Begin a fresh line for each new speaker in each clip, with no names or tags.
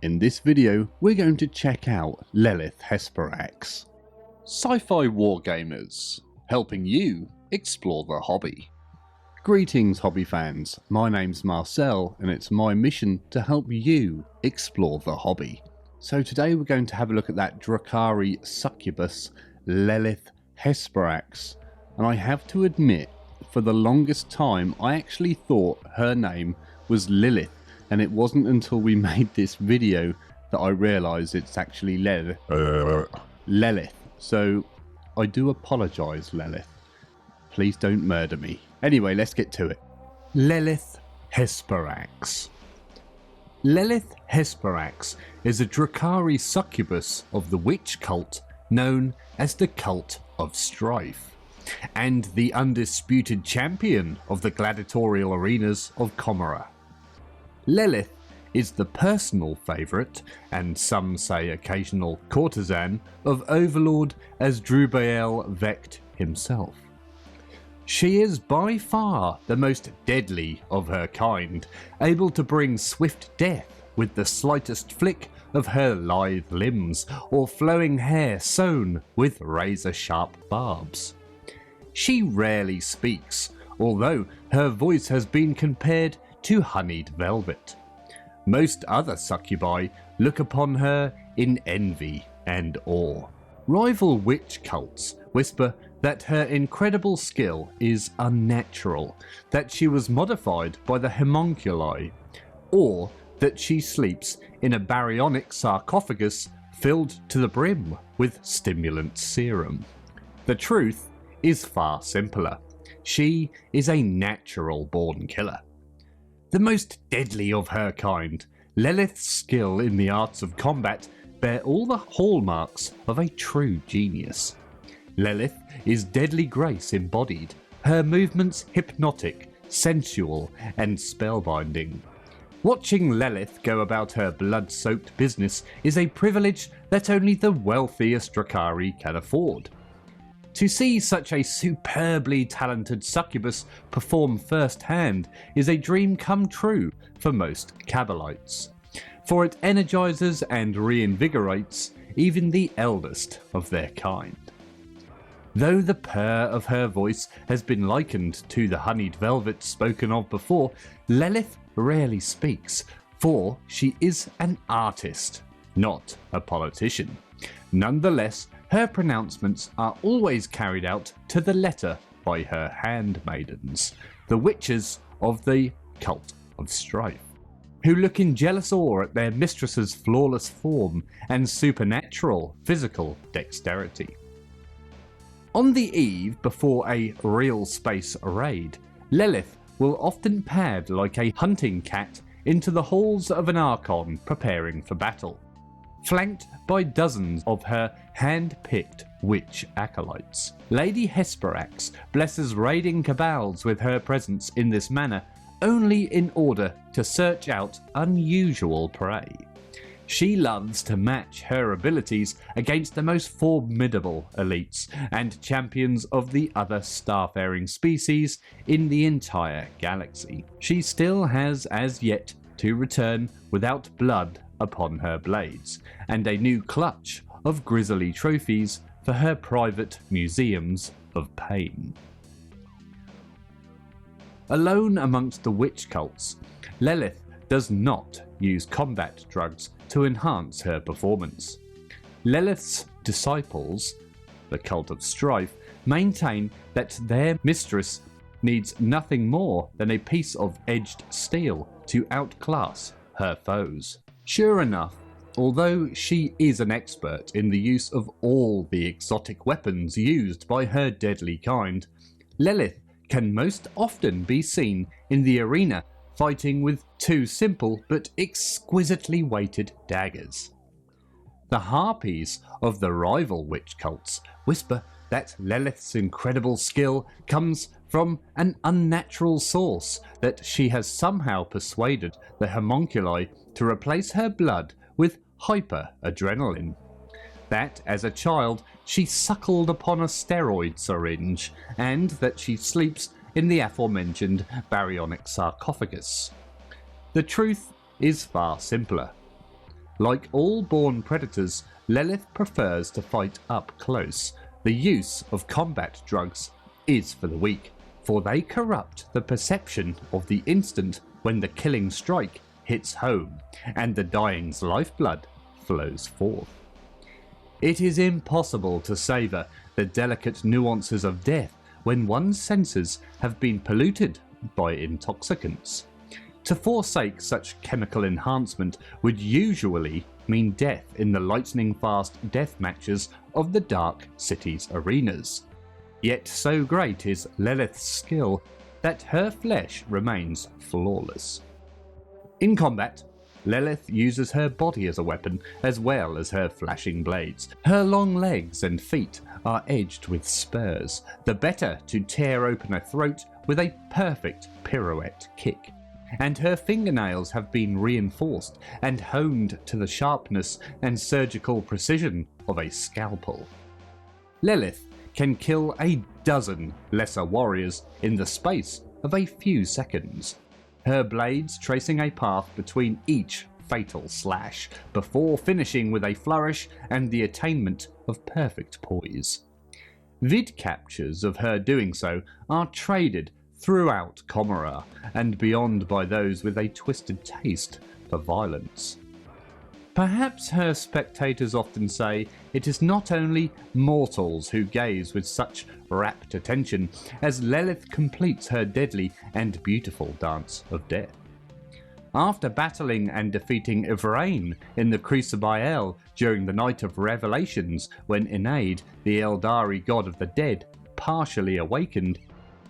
In this video, we're going to check out Lelith Hesperax. Sci-fi wargamers, helping you explore the hobby. Greetings hobby fans, my name's Marcel and it's my mission to help you explore the hobby. So today we're going to have a look at that Drukhari Succubus, Lelith Hesperax. And I have to admit, for the longest time I actually thought her name was Lilith. And it wasn't until we made this video that I realised it's actually Lelith. So I do apologise, Lelith. Please don't murder me. Anyway, let's get to it. Lelith Hesperax. Lelith Hesperax is a Drukhari succubus of the witch cult known as the Cult of Strife, and the undisputed champion of the gladiatorial arenas of Comora. Lelith is the personal favourite, and some say occasional courtesan, of Overlord Asdrubael Vecht himself. She is by far the most deadly of her kind, able to bring swift death with the slightest flick of her lithe limbs or flowing hair sewn with razor-sharp barbs. She rarely speaks, although her voice has been compared to honeyed velvet. Most other succubi look upon her in envy and awe. Rival witch cults whisper that her incredible skill is unnatural, that she was modified by the homunculi, or that she sleeps in a baryonic sarcophagus filled to the brim with stimulant serum. The truth is far simpler. She is a natural born killer. The most deadly of her kind, Lelith's skill in the arts of combat bear all the hallmarks of a true genius. Lelith is deadly grace embodied, her movements hypnotic, sensual and spellbinding. Watching Lelith go about her blood-soaked business is a privilege that only the wealthiest Drukhari can afford. To see such a superbly talented succubus perform firsthand is a dream come true for most Cabalites, for it energizes and reinvigorates even the eldest of their kind. Though the purr of her voice has been likened to the honeyed velvet spoken of before, Lelith rarely speaks, for she is an artist, not a politician. Nonetheless, her pronouncements are always carried out to the letter by her handmaidens, the witches of the Cult of Strife, who look in jealous awe at their mistress's flawless form and supernatural physical dexterity. On the eve before a real space raid, Lelith will often pad like a hunting cat into the halls of an Archon preparing for battle, flanked by dozens of her hand-picked witch acolytes. Lady Hesperax blesses raiding cabals with her presence in this manner only in order to search out unusual prey. She loves to match her abilities against the most formidable elites and champions of the other starfaring species in the entire galaxy. She still has as yet to return without blood upon her blades, and a new clutch of grisly trophies for her private museums of pain. Alone amongst the witch cults, Lelith does not use combat drugs to enhance her performance. Lelith's disciples, the Cult of Strife, maintain that their mistress needs nothing more than a piece of edged steel to outclass her foes. Sure enough, although she is an expert in the use of all the exotic weapons used by her deadly kind, Lelith can most often be seen in the arena fighting with two simple but exquisitely weighted daggers. The harpies of the rival witch cults whisper that Lelith's incredible skill comes from an unnatural source, that she has somehow persuaded the homunculi to replace her blood with hyper-adrenaline. That as a child she suckled upon a steroid syringe, and that she sleeps in the aforementioned baryonic sarcophagus. The truth is far simpler. Like all born predators, Lelith prefers to fight up close. The use of combat drugs is for the weak, for they corrupt the perception of the instant when the killing strike hits home and the dying's lifeblood flows forth. It is impossible to savour the delicate nuances of death when one's senses have been polluted by intoxicants. To forsake such chemical enhancement would usually mean death in the lightning-fast death matches of the Dark City's arenas. Yet so great is Lelith's skill that her flesh remains flawless. In combat, Lelith uses her body as a weapon as well as her flashing blades. Her long legs and feet are edged with spurs, the better to tear open a throat with a perfect pirouette kick. And her fingernails have been reinforced and honed to the sharpness and surgical precision of a scalpel. Lelith can kill a dozen lesser warriors in the space of a few seconds, her blades tracing a path between each fatal slash, before finishing with a flourish and the attainment of perfect poise. Vid captures of her doing so are traded throughout Comora and beyond by those with a twisted taste for violence. Perhaps her spectators often say it is not only mortals who gaze with such rapt attention as Lelith completes her deadly and beautiful dance of death. After battling and defeating Ivrain in the Crucible during the Night of Revelations, when Enaid, the Eldari god of the dead, partially awakened,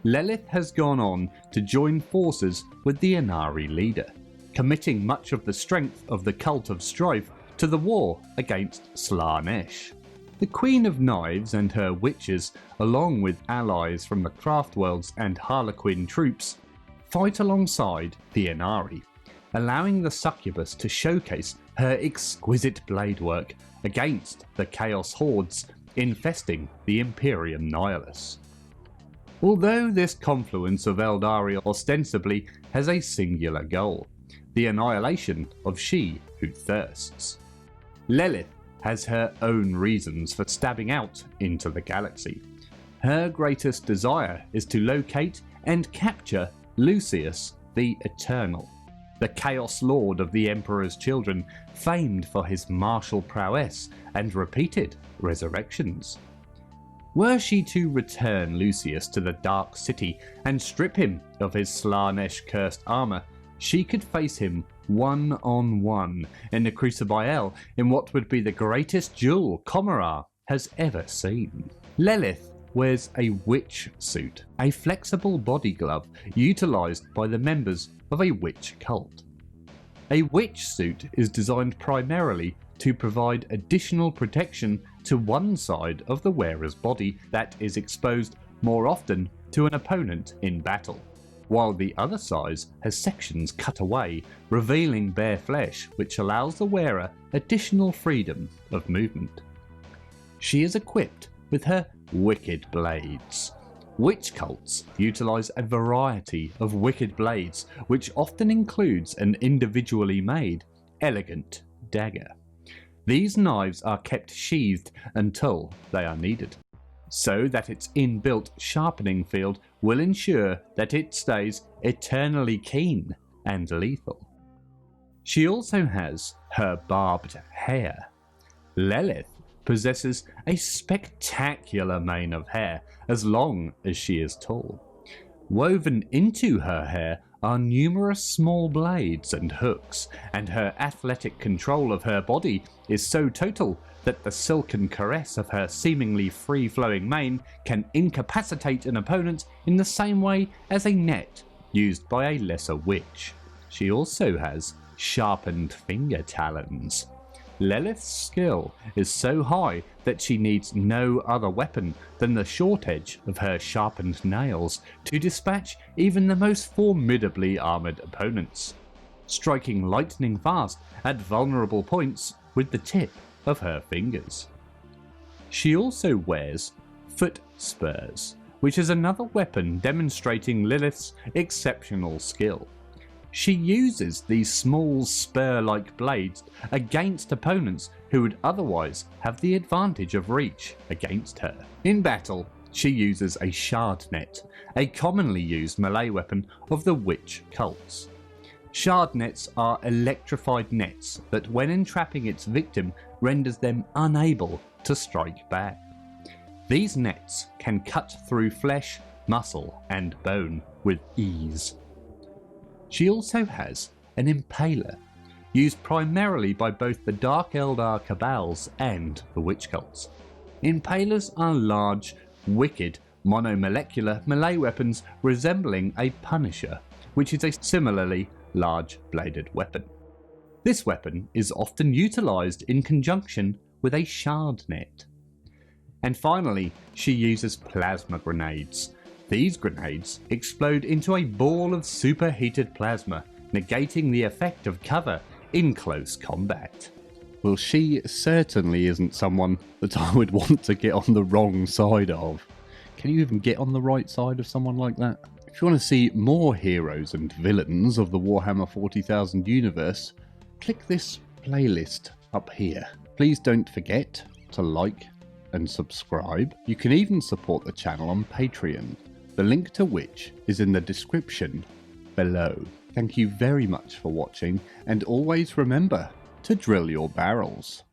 Lelith has gone on to join forces with the Inari leader, committing much of the strength of the Cult of Strife to the war against Slaanesh. The Queen of Knives and her witches, along with allies from the Craftworlds and Harlequin troops, fight alongside the Inari, allowing the Succubus to showcase her exquisite blade work against the Chaos Hordes infesting the Imperium Nihilus. Although this confluence of Eldari ostensibly has a singular goal, the annihilation of she who thirsts, Lelith has her own reasons for stabbing out into the galaxy. Her greatest desire is to locate and capture Lucius the Eternal, the Chaos Lord of the Emperor's children, famed for his martial prowess and repeated resurrections. Were she to return Lucius to the Dark City and strip him of his Slaanesh cursed armour, she could face him one-on-one in the Crucible in what would be the greatest duel Comora has ever seen. Lelith wears a witch suit, a flexible body glove utilised by the members of a witch cult. A witch suit is designed primarily to provide additional protection to one side of the wearer's body that is exposed more often to an opponent in battle, while the other side has sections cut away, revealing bare flesh which allows the wearer additional freedom of movement. She is equipped with her wicked blades. Witch cults utilise a variety of wicked blades, which often includes an individually made, elegant dagger. These knives are kept sheathed until they are needed, so that its inbuilt sharpening field will ensure that it stays eternally keen and lethal. She also has her barbed hair. Lelith possesses a spectacular mane of hair as long as she is tall. Woven into her hair are numerous small blades and hooks, and her athletic control of her body is so total that the silken caress of her seemingly free-flowing mane can incapacitate an opponent in the same way as a net used by a lesser witch. She also has sharpened finger talons. Lelith's skill is so high that she needs no other weapon than the short edge of her sharpened nails to dispatch even the most formidably armoured opponents, striking lightning fast at vulnerable points with the tip of her fingers. She also wears foot spurs, which is another weapon demonstrating Lelith's exceptional skill. She uses these small spur-like blades against opponents who would otherwise have the advantage of reach against her. In battle, she uses a shard net, a commonly used melee weapon of the witch cults. Shard nets are electrified nets that, when entrapping its victim, renders them unable to strike back. These nets can cut through flesh, muscle, and bone with ease. She also has an Impaler, used primarily by both the Dark Eldar cabals and the witch cults. Impalers are large, wicked, monomolecular melee weapons resembling a Punisher, which is a similarly large bladed weapon. This weapon is often utilised in conjunction with a shard net. And finally, she uses plasma grenades. These grenades explode into a ball of superheated plasma, negating the effect of cover in close combat. Well, she certainly isn't someone that I would want to get on the wrong side of. Can you even get on the right side of someone like that? If you want to see more heroes and villains of the Warhammer 40,000 universe, click this playlist up here. Please don't forget to like and subscribe. You can even support the channel on Patreon, the link to which is in the description below. Thank you very much for watching, and always remember to drill your barrels.